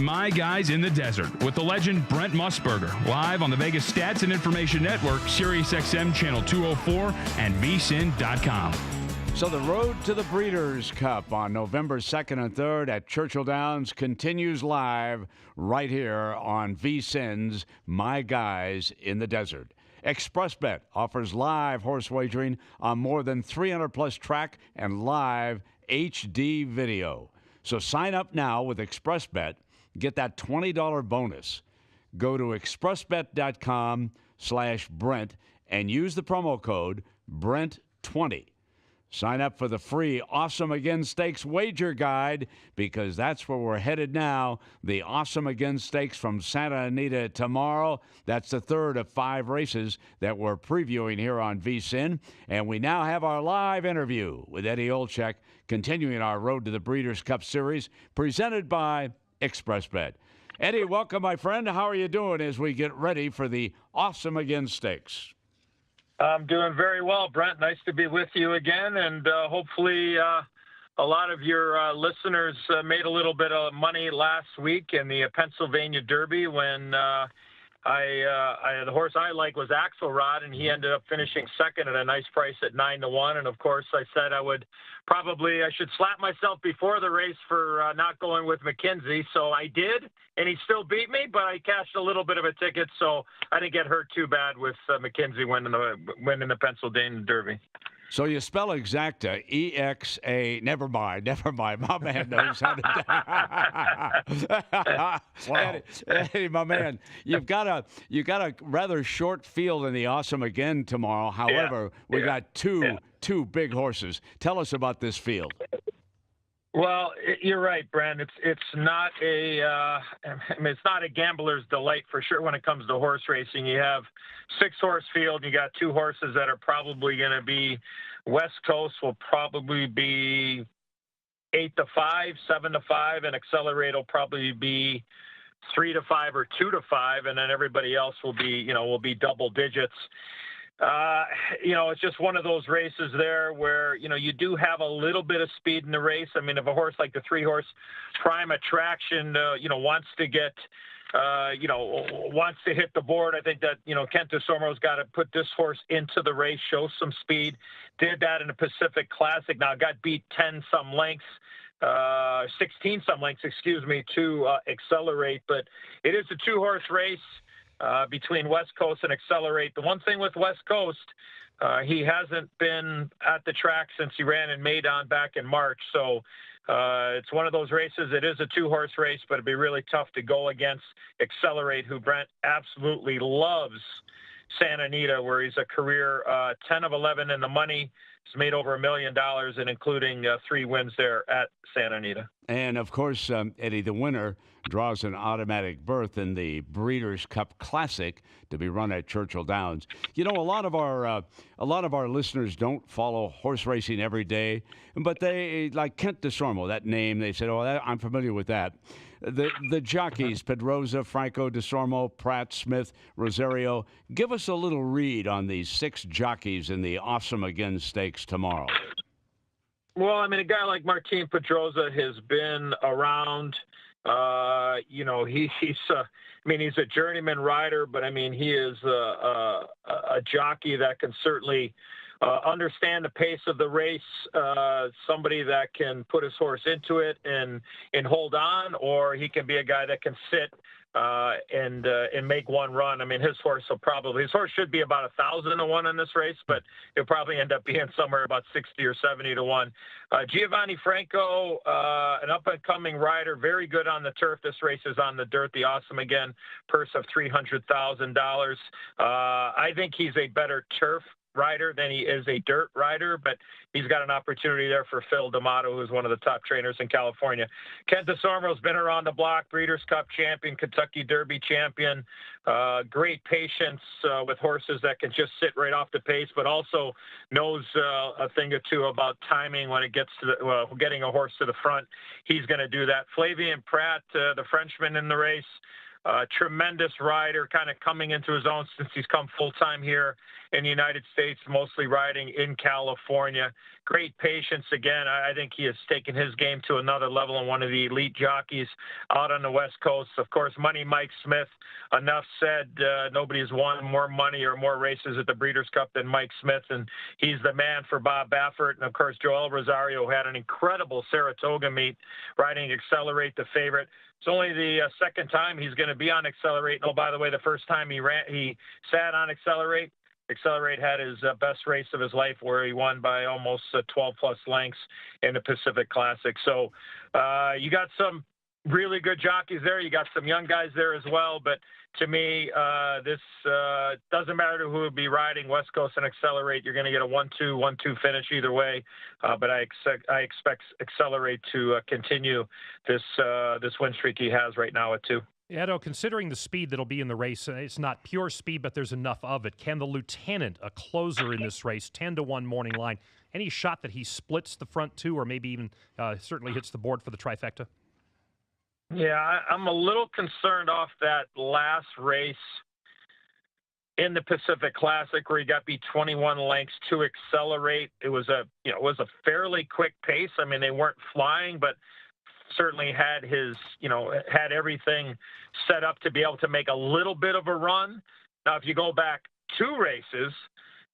My Guys in the Desert with the legend Brent Musburger, live on the Vegas Stats and Information Network, SiriusXM Channel 204, and VSiN.com. So the road to the Breeders' Cup on November 2nd and 3rd at Churchill Downs continues live right here on VSiN's My Guys in the Desert. XPressBet offers live horse wagering on more than 300-plus track and live HD video. So sign up now with XPressBet. Get that $20 bonus. Go to expressbet.com/Brent and use the promo code Brent20. Sign up for the free Awesome Again Stakes wager guide because that's where we're headed now. The Awesome Again Stakes from Santa Anita tomorrow. That's the third of 5 races that we're previewing here on VSiN. And we now have our live interview with Eddie Olczyk, continuing our Road to the Breeders' Cup series, presented by XPressBet. Eddie, welcome, my friend. How are you doing as we get ready for the Awesome Again Stakes? I'm doing very well, Brent. Nice to be with you again, and hopefully a lot of your listeners made a little bit of money last week in the Pennsylvania Derby when the horse I like was Axelrod, and he ended up finishing second at a nice price at 9-1. And of course, I said I should slap myself before the race for not going with McKenzie. So I did, and he still beat me, but I cashed a little bit of a ticket, so I didn't get hurt too bad with McKenzie winning the Pennsylvania Derby. So you spell exacta, E-X-A, never mind. My man knows how to do Eddie, my man, you got a rather short field in the Awesome Again tomorrow. However, we got two big horses. Tell us about this field. Well, you're right, Brent. It's not it's not a gambler's delight for sure when it comes to horse racing. You have 6-horse field. You got 2 horses that are probably going to be West Coast will probably be 8-5, 7-5, and Accelerate will probably be 3-5 or 2-5, and then everybody else will be double digits. It's just one of those races there where, you do have a little bit of speed in the race. I mean, if a horse like the 3-horse Prime Attraction, wants to get, wants to hit the board, I think that, Kent DeSormo's got to put this horse into the race, show some speed. Did that in the Pacific Classic. Now got beat 16-some lengths, to Accelerate. But it is a 2-horse race. Between West Coast and Accelerate. The one thing with West Coast, he hasn't been at the track since he ran in Maydon back in March. So it's one of those races. It is a 2-horse race, but it'd be really tough to go against Accelerate, who Brent absolutely loves Santa Anita, where he's a career 10 of 11 in the money. He's made over $1 million, and including 3 wins there at Santa Anita. And of course, Eddie, the winner draws an automatic berth in the Breeders' Cup Classic to be run at Churchill Downs. A lot of our listeners don't follow horse racing every day, but they like Kent DeSormo, that name. They said, I'm familiar with that. The jockeys, Pedroza, Franco, DeSormo, Pratt, Smith, Rosario. Give us a little read on these 6 jockeys in the Awesome Again Stakes tomorrow. Well, I mean, a guy like Martin Pedroza has been around. He's a journeyman rider, but I mean, he is a jockey that can certainly understand the pace of the race, somebody that can put his horse into it and hold on, or he can be a guy that can sit and make one run. I mean, his horse should be about 1,000-1 in this race, but he'll probably end up being somewhere about 60 or 70-1. Giovanni Franco, an up-and-coming rider, very good on the turf. This race is on the dirt. The Awesome Again purse of $300,000. I think he's a better turf rider than he is a dirt rider, but he's got an opportunity there for Phil D'Amato, who's one of the top trainers in California. Kent DeSormo's been around the block, Breeders' Cup champion, Kentucky Derby champion, great patience with horses that can just sit right off the pace, but also knows a thing or two about timing when it gets to getting a horse to the front. He's going to do that. Flavien Prat, the Frenchman in the race, Tremendous rider, kind of coming into his own since he's come full-time here in the United States, mostly riding in California. Great patience. Again, I think he has taken his game to another level and one of the elite jockeys out on the West Coast. Of course, Money Mike Smith, enough said. Nobody has won more money or more races at the Breeders' Cup than Mike Smith, and he's the man for Bob Baffert. And, of course, Joel Rosario had an incredible Saratoga meet, riding Accelerate, the favorite. It's only the second time he's going to be on Accelerate. Oh, by the way, the first time he sat on Accelerate, Accelerate had his best race of his life, where he won by almost 12-plus lengths in the Pacific Classic. So you got some really good jockeys there. You got some young guys there as well. But to me, this doesn't matter who would be riding West Coast and Accelerate. You're going to get a 1-2 finish either way. But I expect Accelerate to continue this win streak he has right now at 2. Edo, considering the speed that'll be in the race, it's not pure speed, but there's enough of it. Can the Lieutenant, a closer in this race, 10-1 morning line, any shot that he splits the front two or maybe even certainly hits the board for the trifecta? Yeah, I'm a little concerned off that last race in the Pacific Classic where he got beat 21 lengths to Accelerate. It was a fairly quick pace. I mean, they weren't flying, but certainly had had everything set up to be able to make a little bit of a run. Now, if you go back 2 races,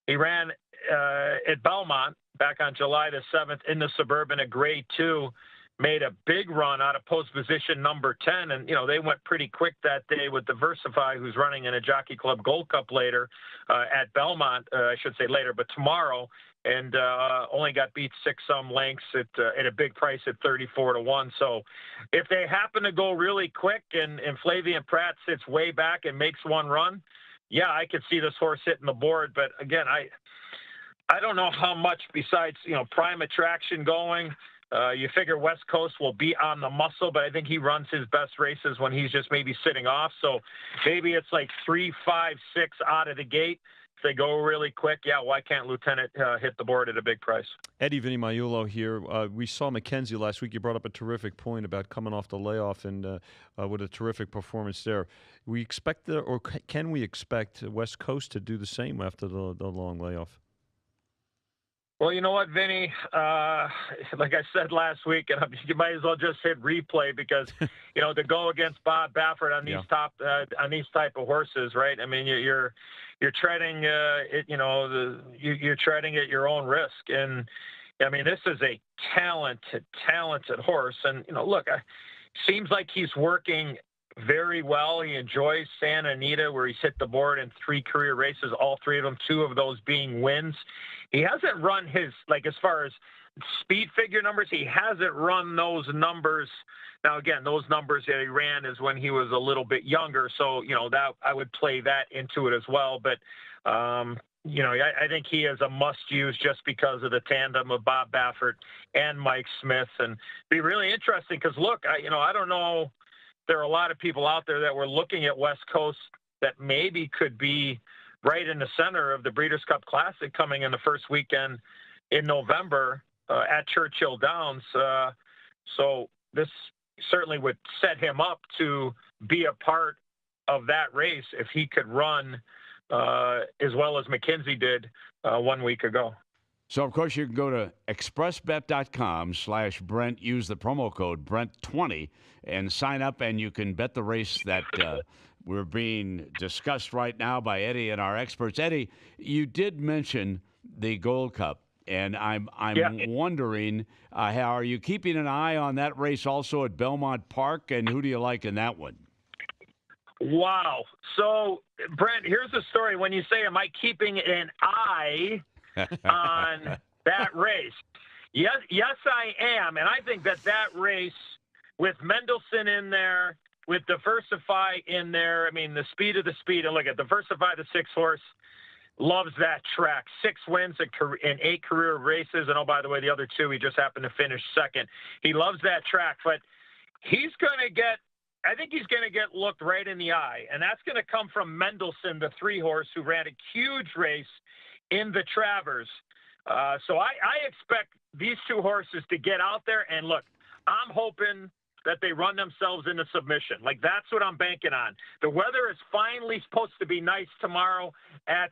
he ran at Belmont back on July the 7th in the Suburban at Grade 2, made a big run out of post position number 10. And, they went pretty quick that day with Diversify, who's running in a Jockey Club Gold Cup later at Belmont, I should say later, but tomorrow. And only got beat 6-some lengths at a big price at 34-1. So if they happen to go really quick and Flavian Pratt sits way back and makes one run, yeah, I could see this horse hitting the board. But again, I don't know how much besides, prime attraction going. You figure West Coast will be on the muscle, but I think he runs his best races when he's just maybe sitting off. So maybe it's like 3, 5, 6 out of the gate. They go really quick, yeah, why can't Lieutenant hit the board at a big price? Eddie, Vinny Magliulo here. We saw McKenzie last week. You brought up a terrific point about coming off the layoff and with a terrific performance there. We expect can we expect West Coast to do the same after the long layoff? Well, you know what, Vinny? Like I said last week, and you might as well just hit replay because, to go against Bob Baffert on these on these type of horses, right? I mean, you're treading you're treading at your own risk, and I mean, this is a talented horse, and look, seems like he's working very well. He enjoys Santa Anita, where he's hit the board in 3 career races, all 3 of them, 2 of those being wins. He hasn't run his, as far as speed figure numbers, he hasn't run those numbers. Now, again, those numbers that he ran is when he was a little bit younger. So, that I would play that into it as well. But, I think he is a must-use just because of the tandem of Bob Baffert and Mike Smith. And be really interesting because, look, I don't know. There are a lot of people out there that were looking at West Coast that maybe could be right in the center of the Breeders' Cup Classic coming in the first weekend in November at Churchill Downs. So this certainly would set him up to be a part of that race if he could run as well as McKenzie did 1 week ago. So, of course, you can go to XPressBet.com/Brent, use the promo code Brent20, and sign up, and you can bet the race that we're being discussed right now by Eddie and our experts. Eddie, you did mention the Gold Cup, and I'm wondering, how are you keeping an eye on that race also at Belmont Park, and who do you like in that one? Wow. So, Brent, here's the story. When you say, am I keeping an eye on that race? Yes, I am. And I think that race with Mendelssohn in there, with Diversify in there, I mean, the speed of the speed. And look at Diversify, the 6 horse, loves that track. 6 wins in 8 career races. And, oh, by the way, the other 2, he just happened to finish second. He loves that track. But I think he's going to get looked right in the eye. And that's going to come from Mendelssohn, the 3 horse, who ran a huge race in the Travers. So I expect these 2 horses to get out there. And look, I'm hoping that they run themselves into submission. Like, that's what I'm banking on. The weather is finally supposed to be nice tomorrow at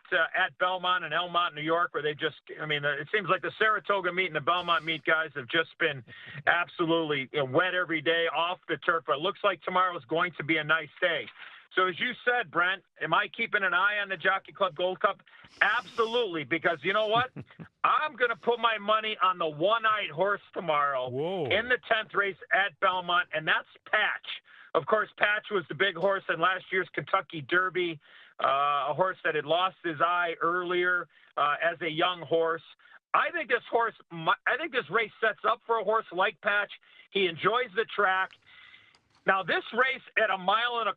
Belmont and Elmont, New York, where it seems like the Saratoga meet and the Belmont meet guys have just been absolutely wet every day off the turf. But it looks like tomorrow is going to be a nice day. So as you said, Brent, am I keeping an eye on the Jockey Club Gold Cup? Absolutely, because you know what? I'm going to put my money on the one-eyed horse tomorrow in the 10th race at Belmont, and that's Patch. Of course, Patch was the big horse in last year's Kentucky Derby, a horse that had lost his eye earlier as a young horse. I think this race sets up for a horse like Patch. He enjoys the track. Now, this race at 1.25 miles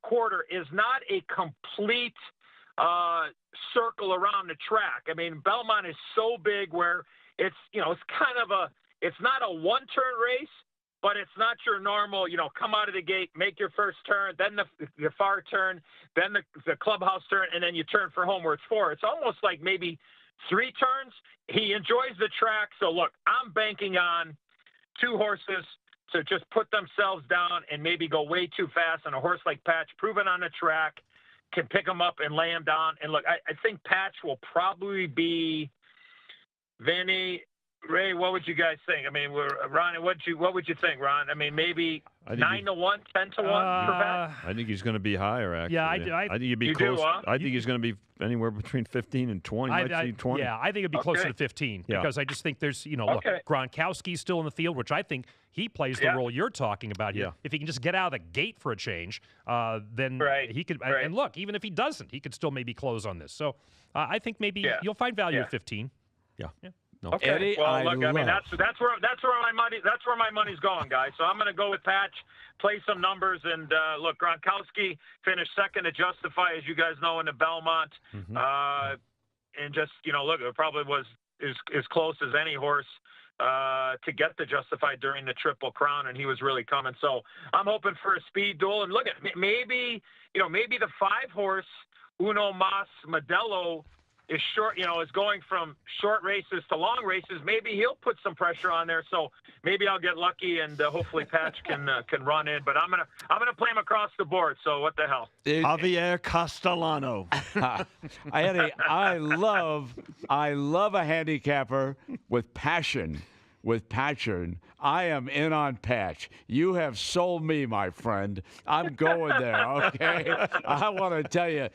is not a complete circle around the track. I mean, Belmont is so big where it's kind of it's not a one-turn race, but it's not your normal, come out of the gate, make your first turn, then the far turn, then the clubhouse turn, and then you turn for home where it's 4. It's almost like maybe 3 turns. He enjoys the track. So, look, I'm banking on 2 horses to just put themselves down and maybe go way too fast. And a horse like Patch, proven on the track, can pick them up and lay them down. And look, I think Patch will probably be Vinny. Ray, what would you guys think? I mean, Ron, what would you think, Ron? I mean, maybe 9-1, 10-1 for Patch? I think he's going to be higher, actually. Yeah, I think he'd be close. I think he's going to be anywhere between 15 and 20. I 20. Yeah, I think it'd be closer to 15 because I just think there's, look, Gronkowski's still in the field, which I think he plays the role you're talking about here. Yeah. If he can just get out of the gate for a change, then he could. Right. And look, even if he doesn't, he could still maybe close on this. So I think maybe you'll find value at 15. Yeah. No. Okay. Eddie, well, look, I mean, that's where my money's going, guys. So I'm going to go with Patch, play some numbers, and look, Gronkowski finished second to Justify, as you guys know, in the Belmont, and just look, it probably was as close as any horse to get the Justify during the Triple Crown, and he was really coming. So I'm hoping for a speed duel, and look at maybe the 5-horse Uno Mas Modelo is short, is going from short races to long races. Maybe he'll put some pressure on there. So maybe I'll get lucky and hopefully Patch can run in. But I'm gonna play him across the board. So what the hell? Javier Castellano. Eddie, I love a handicapper with passion. I am in on Patch. You have sold me, my friend. I'm going there, okay? I want to tell you,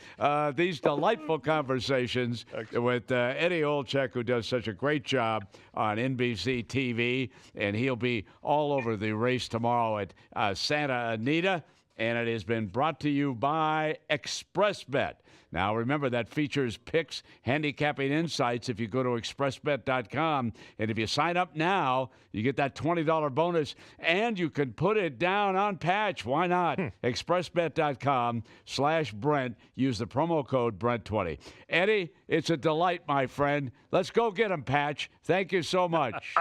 these delightful conversations with Eddie Olczyk, who does such a great job on NBC TV, and he'll be all over the race tomorrow at Santa Anita, and it has been brought to you by XPressBet. Now, remember, that features picks, handicapping insights if you go to XPressBet.com. And if you sign up now, you get that $20 bonus, and you can put it down on Patch. Why not? XPressBet.com/Brent. Use the promo code Brent20. Eddie, it's a delight, my friend. Let's go get him, Patch. Thank you so much.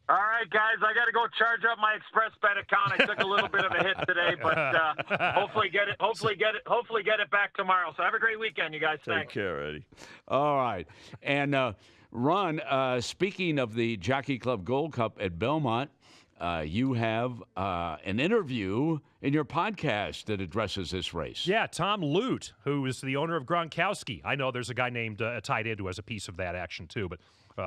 All right, guys, I got to go charge up my XPressBet account. I took a little bit of a hit today, but hopefully get it back tomorrow. So have a great weekend, you guys. Take care, Eddie. All right. And Ron, speaking of the Jockey Club Gold Cup at Belmont, you have an interview in your podcast that addresses this race. Yeah, Tom Lute, who is the owner of Gronkowski. I know there's a guy named tied end who has a piece of that action too, but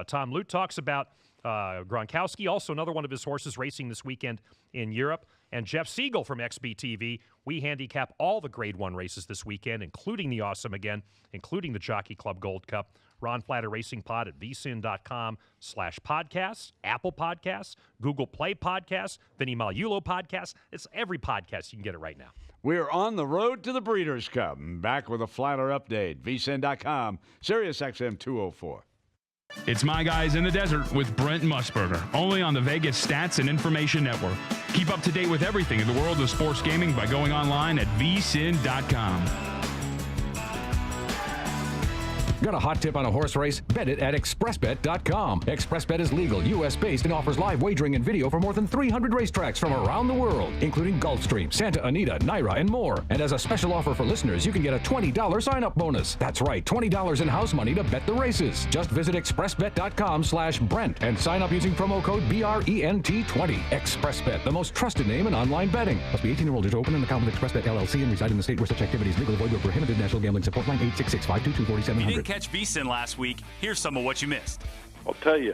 Tom Lute talks about Gronkowski, also another one of his horses racing this weekend in Europe. And Jeff Siegel from XBTV. We handicap all the Grade 1 races this weekend, including the Awesome Again, including the Jockey Club Gold Cup. Ron Flatter Racing Pod at vsin.com/podcasts, Apple Podcasts, Google Play Podcasts, Vinny Magliulo Podcasts. It's every podcast. You can get it right now. We're on the road to the Breeders' Cup. Back with a Flatter update. vsin.com, Sirius XM 204. It's My Guys in the Desert with Brent Musburger, only on the Vegas Stats and Information Network. Keep up to date with everything in the world of sports gaming by going online at vsin.com. Got a hot tip on a horse race? Bet it at XPressBet.com. XPressBet is legal, U.S.-based, and offers live wagering and video for more than 300 racetracks from around the world, including Gulfstream, Santa Anita, Naira, and more. And as a special offer for listeners, you can get a $20 sign-up bonus. That's right, $20 in house money to bet the races. Just visit XPressBet.com/Brent and sign up using promo code BRENT20. XPressBet, the most trusted name in online betting. Must be 18 year old to open an account with XPressBet LLC and reside in the state where such activity is legal, void, or prohibited. National Gambling Support Line 866-522-4700. If you didn't catch VSiN last week, here's some of what you missed. I'll tell you,